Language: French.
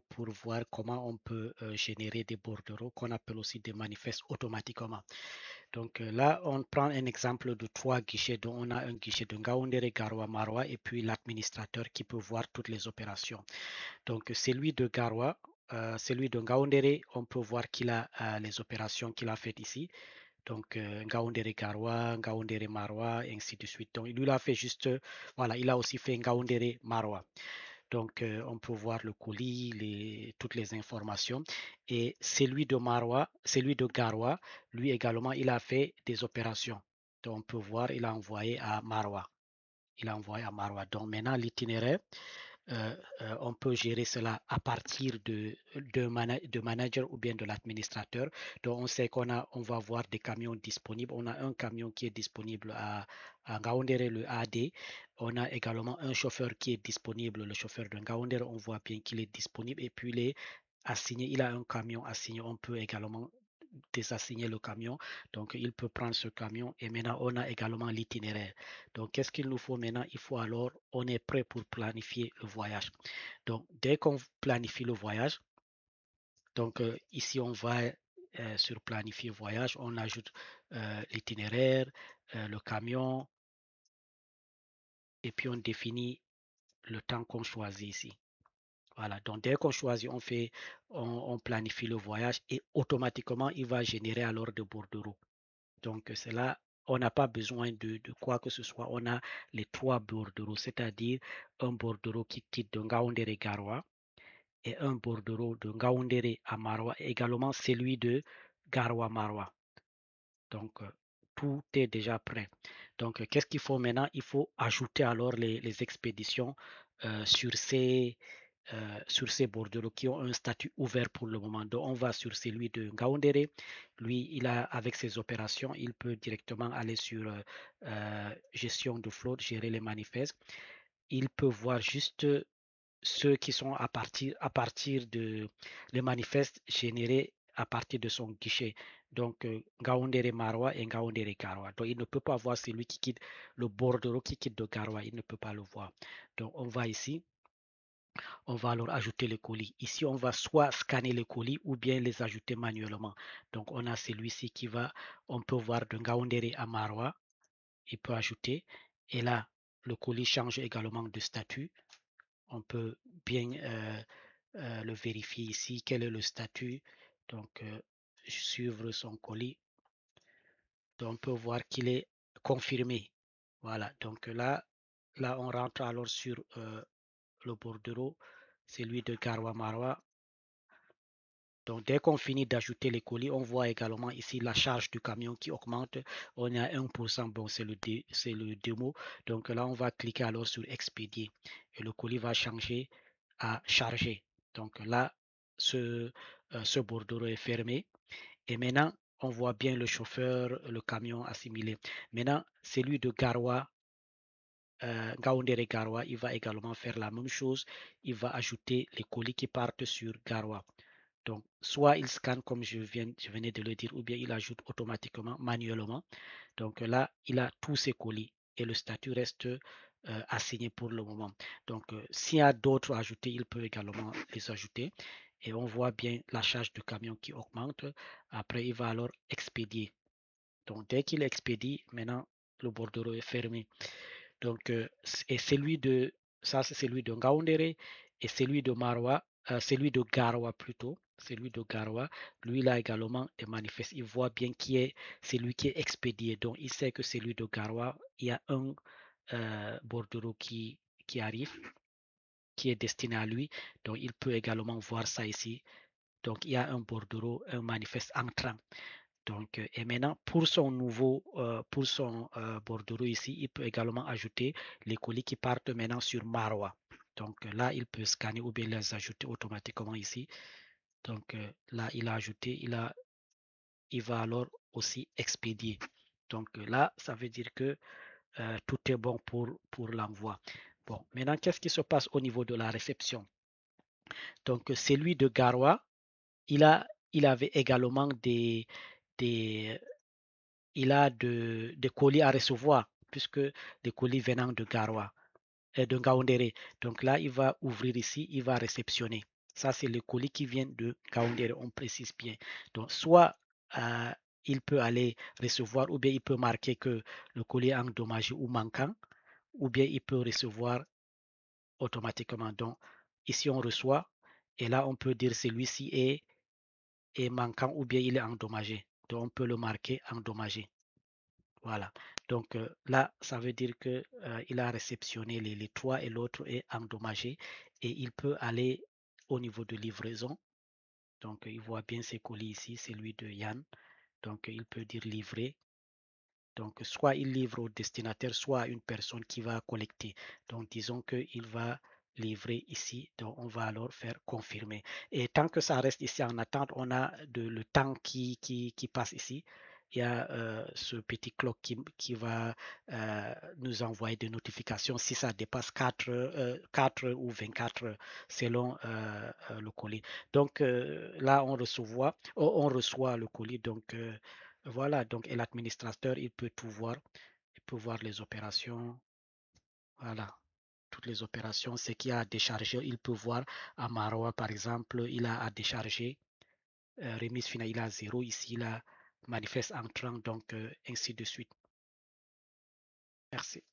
pour voir comment on peut générer des bordereaux qu'on appelle aussi des manifestes automatiquement. Donc là, on prend un exemple de 3 guichets dont on a un guichet de Ngaoundéré, Garoua, Maroua et puis l'administrateur qui peut voir toutes les opérations. Donc celui de Garoua, celui de Ngaoundéré, on peut voir qu'il a les opérations qu'il a faites ici. Donc Ngaoundéré Garoua, Ngaoundéré Maroua, et ainsi de suite. Donc il a fait juste, voilà, il a aussi fait Ngaoundéré Maroua. Donc, on peut voir le colis, toutes les informations. Et celui de Maroua, celui de Garoua, lui également, il a fait des opérations. Donc, on peut voir, il a envoyé à Maroua. Il a envoyé à Maroua. Donc, maintenant, l'itinéraire, on peut gérer cela à partir de manager ou bien de l'administrateur. Donc, on sait on va voir des camions disponibles. On a un camion qui est disponible à Ngaoundéré, le AD. On a également un chauffeur qui est disponible, le chauffeur de Ngaoundéré. On voit bien qu'il est disponible. Et puis, il est assigné, il a un camion assigné. On peut également désassigner le camion. Donc, il peut prendre ce camion et maintenant, on a également l'itinéraire. Donc, qu'est-ce qu'il nous faut maintenant? Il faut alors, on est prêt pour planifier le voyage. Donc, dès qu'on planifie le voyage, donc ici, on va sur planifier voyage, on ajoute l'itinéraire, le camion et puis on définit le temps qu'on choisit ici. Voilà, donc dès qu'on choisit, on planifie le voyage et automatiquement, il va générer alors de bordereaux. Donc, c'est là, on n'a pas besoin de quoi que ce soit. On a les 3 bordereaux, c'est-à-dire un bordereau qui quitte de Ngaoundéré Garoua et un bordereau de Ngaoundéré à Maroua, et également celui de Garoua Maroua. Donc, tout est déjà prêt. Donc, qu'est-ce qu'il faut maintenant? Il faut ajouter alors les expéditions euh, sur ces, sur ces bordereaux qui ont un statut ouvert pour le moment. Donc, on va sur celui de Ngaoundéré. Lui, avec ses opérations, il peut directement aller sur gestion de flotte, gérer les manifestes. Il peut voir juste ceux qui sont à partir de les manifestes générés à partir de son guichet. Donc, Ngaoundéré Maroua et Ngaoundéré Garoua. Donc, il ne peut pas voir celui qui quitte le bordereau qui quitte de Garoua. Il ne peut pas le voir. Donc, on va ici. On va alors ajouter les colis. Ici, on va soit scanner les colis ou bien les ajouter manuellement. Donc, on a celui-ci on peut voir de Ngaoundéré à Maroua. Il peut ajouter. Et là, le colis change également de statut. On peut bien le vérifier ici. Quel est le statut? Donc, suivre son colis. Donc, on peut voir qu'il est confirmé. Voilà. Donc là, on rentre alors sur le bordereau, celui de Garoua Maroua. Donc, dès qu'on finit d'ajouter les colis, on voit également ici la charge du camion qui augmente. On est à 1%. Bon, c'est le démo. Donc là, on va cliquer alors sur expédier. Et le colis va changer à charger. Donc là, ce bordereau est fermé. Et maintenant, on voit bien le chauffeur, le camion assimilé. Maintenant, celui de Garoua, Ngaoundéré Garoua, il va également faire la même chose. Il va ajouter les colis qui partent sur Garoua. Donc, soit il scanne comme je venais de le dire, ou bien il ajoute automatiquement, manuellement. Donc là, il a tous ses colis et le statut reste assigné pour le moment. Donc, s'il y a d'autres à ajouter, il peut également les ajouter. Et on voit bien la charge du camion qui augmente. Après, il va alors expédier. Donc, dès qu'il expédie, maintenant, le bordereau est fermé. Donc, et ça c'est celui de Ngaoundéré et celui de Maroua, celui de Garoua plutôt, celui de Garoua, lui il a également des manifestes. Il voit bien qui est celui qui est expédié. Donc, il sait que celui de Garoua, il y a un bordereau qui arrive, qui est destiné à lui. Donc, il peut également voir ça ici. Donc, il y a un bordereau, un manifeste entrant. Donc, et maintenant, pour son bordereau ici, il peut également ajouter les colis qui partent maintenant sur Maroua. Donc là, il peut scanner ou bien les ajouter automatiquement ici. Donc là, il a ajouté, il va alors aussi expédier. Donc là, ça veut dire que tout est bon pour l'envoi. Bon, maintenant, qu'est-ce qui se passe au niveau de la réception? Donc, celui de Garoua, il avait également des, il a des colis à recevoir, puisque des colis venant de Garoua, de Ngaoundéré. Donc là, il va ouvrir ici, il va réceptionner. Ça, c'est le colis qui vient de Gaoundéré, on précise bien. Donc, soit il peut aller recevoir, ou bien il peut marquer que le colis est endommagé ou manquant, ou bien il peut recevoir automatiquement. Donc, ici, on reçoit, et là, on peut dire celui-ci est manquant ou bien il est endommagé. Donc, on peut le marquer endommagé. Voilà. Donc, là, ça veut dire que il a réceptionné les trois et l'autre est endommagé et il peut aller au niveau de livraison. Donc, il voit bien ses colis ici, c'est lui de Yann. Donc, il peut dire livrer. Donc, soit il livre au destinataire, soit à une personne qui va collecter. Donc, disons qu'il va livrer ici. Donc, on va alors faire confirmer. Et tant que ça reste ici en attente, on a le temps qui passe ici. Il y a ce petit clock qui va nous envoyer des notifications si ça dépasse 4 ou 24 heures selon le colis. Donc là, on reçoit le colis. Donc, voilà, donc et l'administrateur, il peut tout voir, il peut voir les opérations, voilà, toutes les opérations, ce qu'il a à décharger, il peut voir à Maroua, par exemple, il a à décharger, remise finale, il a 0, ici, il a manifeste entrant, donc ainsi de suite. Merci.